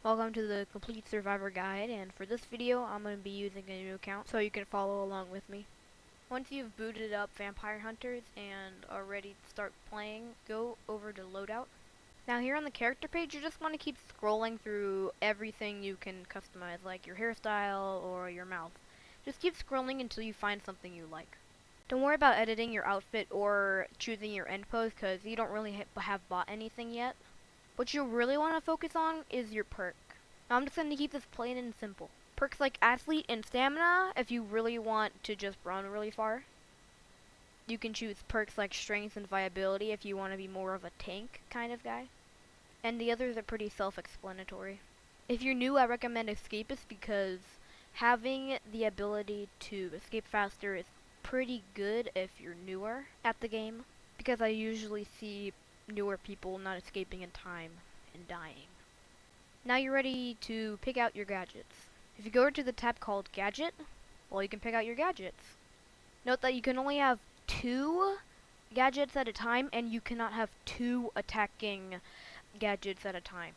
Welcome to the Complete Survivor Guide, and for this video I'm going to be using a new account so you can follow along with me. Once you've booted up Vampire Hunters and are ready to start playing, go over to Loadout. Now here on the character page, you just want to keep scrolling through everything you can customize, like your hairstyle or your mouth. Just keep scrolling until you find something you like. Don't worry about editing your outfit or choosing your end pose because you don't really have bought anything yet. What you really want to focus on is your perk. Now I'm just going to keep this plain and simple. Perks like Athlete and Stamina if you really want to just run really far. You can choose perks like Strength and Viability if you want to be more of a tank kind of guy. And the others are pretty self-explanatory. If you're new, I recommend Escapist because having the ability to escape faster is pretty good if you're newer at the game, because I usually see newer people not escaping in time and dying. Now you're ready to pick out your gadgets. If you go to the tab called Gadget, well, you can pick out your gadgets. Note that you can only have 2 gadgets at a time, and you cannot have 2 attacking gadgets at a time.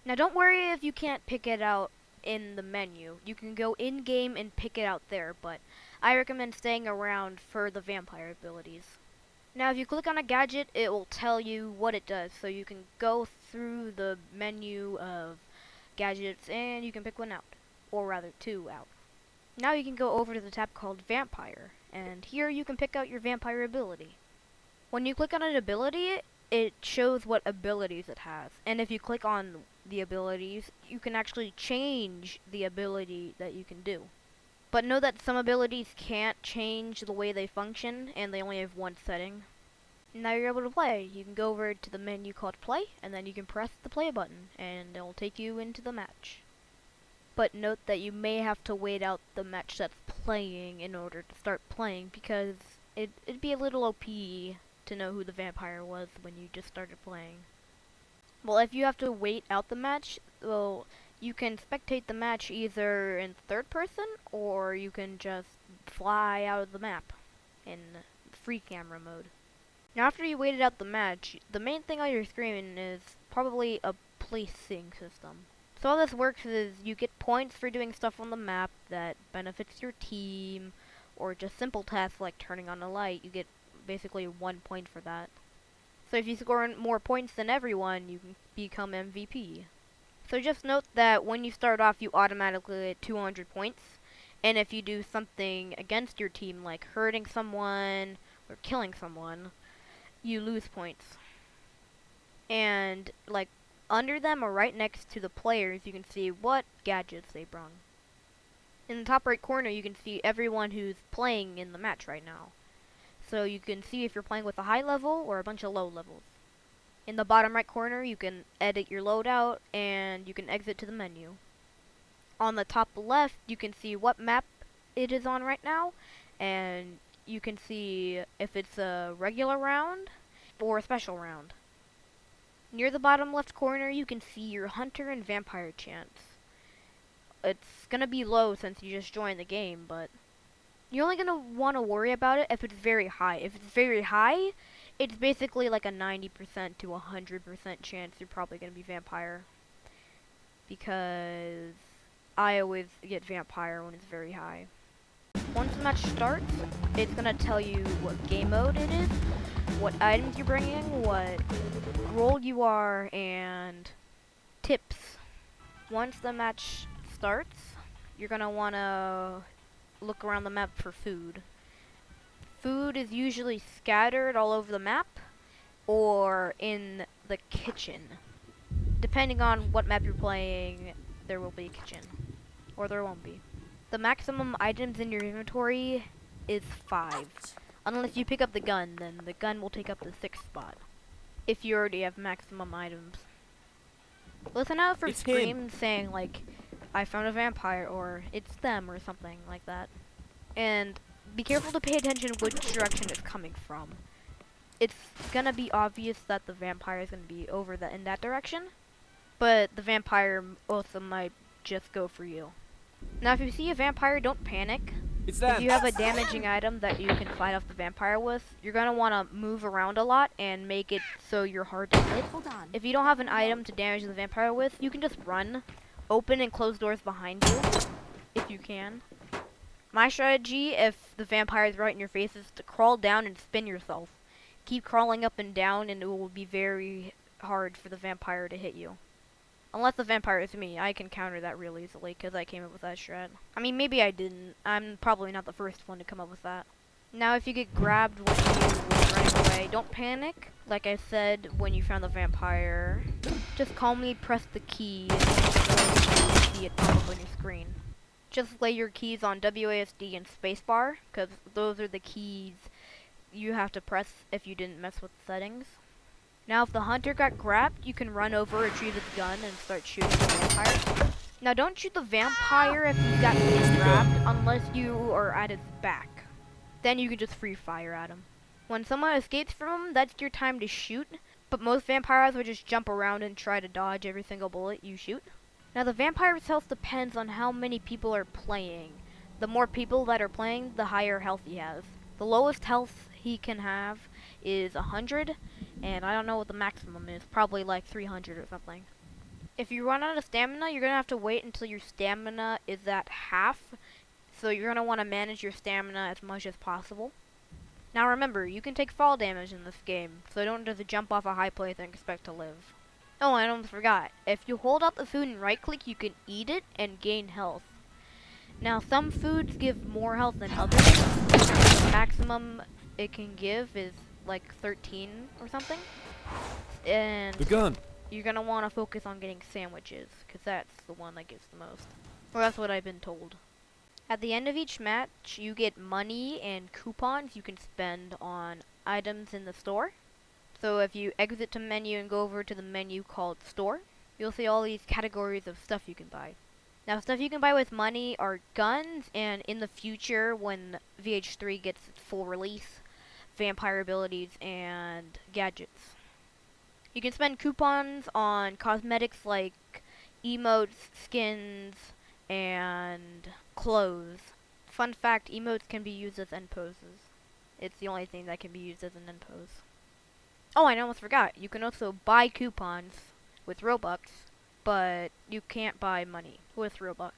Now don't worry if you can't pick it out in the menu. You can go in-game and pick it out there, but I recommend staying around for the vampire abilities. Now if you click on a gadget, it will tell you what it does, so you can go through the menu of gadgets and you can pick one out, or rather 2 out. Now you can go over to the tab called Vampire, and here you can pick out your vampire ability. When you click on an ability, it shows what abilities it has, and if you click on the abilities, you can actually change the ability that you can do. But know that some abilities can't change the way they function, and they only have one setting. Now you're able to play. You can go over to the menu called Play, and then you can press the play button, and it will take you into the match. But note that you may have to wait out the match that's playing in order to start playing, because it'd be a little OP to know who the vampire was when you just started playing. Well, if you have to wait out the match, well, you can spectate the match either in third person, or you can just fly out of the map in free camera mode. Now after you waited out the match, the main thing on your screen is probably a placing system. So how this works is you get points for doing stuff on the map that benefits your team, or just simple tasks like turning on a light. You get basically 1 point for that. So if you score more points than everyone, you can become MVP. So just note that when you start off, you automatically get 200 points. And if you do something against your team, like hurting someone or killing someone, you lose points. And like under them or right next to the players, you can see what gadgets they brung. In the top right corner, you can see everyone who's playing in the match right now. So you can see if you're playing with a high level or a bunch of low levels. In the bottom right corner, you can edit your loadout and you can exit to the menu. On the top left, you can see what map it is on right now, and you can see if it's a regular round or a special round. Near the bottom left corner, you can see your hunter and vampire chance. It's gonna be low since you just joined the game, but you're only gonna want to worry about it if it's very high. If it's very high, it's basically like a 90% to 100% chance you're probably gonna be vampire. Because I always get vampire when it's very high. Once the match starts, it's gonna tell you what game mode it is, what items you're bringing, what role you are, and tips. Once the match starts, you're gonna wanna look around the map for food. Food is usually scattered all over the map or in the kitchen. Depending on what map you're playing, there will be a kitchen, or there won't be. The maximum items in your inventory is 5. Unless you pick up the gun, then the gun will take up the 6th spot, if you already have maximum items. Listen out for screams saying like, I found a vampire, or it's them, or something like that. And be careful to pay attention which direction it's coming from. It's gonna be obvious that the vampire is gonna be over in that direction, but the vampire also might just go for you. Now if you see a vampire, don't panic. It's If them. you have a damaging item that you can fight off the vampire with, you're gonna want to move around a lot and make it so you're hard to hit. Hold on. If you don't have an item to damage the vampire with, you can just run, open and close doors behind you, if you can. My strategy, if the vampire is right in your face, is to crawl down and spin yourself. Keep crawling up and down, and it will be very hard for the vampire to hit you. Unless the vampire is me, I can counter that real easily, because I came up with that strat. I mean, maybe I didn't. I'm probably not the first one to come up with that. Now, if you get grabbed when you run away, don't panic. Like I said, when you found the vampire, just calmly press the key, and you see it pop up on your screen. Just lay your keys on WASD and spacebar, because those are the keys you have to press if you didn't mess with the settings. Now, if the hunter got grabbed, you can run over, retrieve his gun, and start shooting the vampire. Now, don't shoot the vampire if he's got grabbed, unless you are at his back. Then you can just free fire at him. When someone escapes from him, that's your time to shoot, but most vampires will just jump around and try to dodge every single bullet you shoot. Now, the vampire's health depends on how many people are playing. The more people that are playing, the higher health he has. The lowest health he can have is 100, and I don't know what the maximum is, probably like 300 or something. If you run out of stamina, you're going to have to wait until your stamina is at half, so you're going to want to manage your stamina as much as possible. Now remember, you can take fall damage in this game, so don't just jump off a high place and expect to live. Oh, I almost forgot. If you hold out the food and right click, you can eat it and gain health. Now, some foods give more health than others. The maximum it can give is like 13 or something. And The gun. you're going to want to focus on getting sandwiches, because that's the one that gives the most. Or that's what I've been told. At the end of each match, you get money and coupons you can spend on items in the store. So if you exit to menu and go over to the menu called store, you'll see all these categories of stuff you can buy. Now, stuff you can buy with money are guns, and in the future, when VH3 gets its full release, vampire abilities and gadgets. You can spend coupons on cosmetics like emotes, skins, and clothes. Fun fact, emotes can be used as end poses. It's the only thing that can be used as an end pose. Oh, I almost forgot. You can also buy coupons with Robux, but you can't buy money with Robux.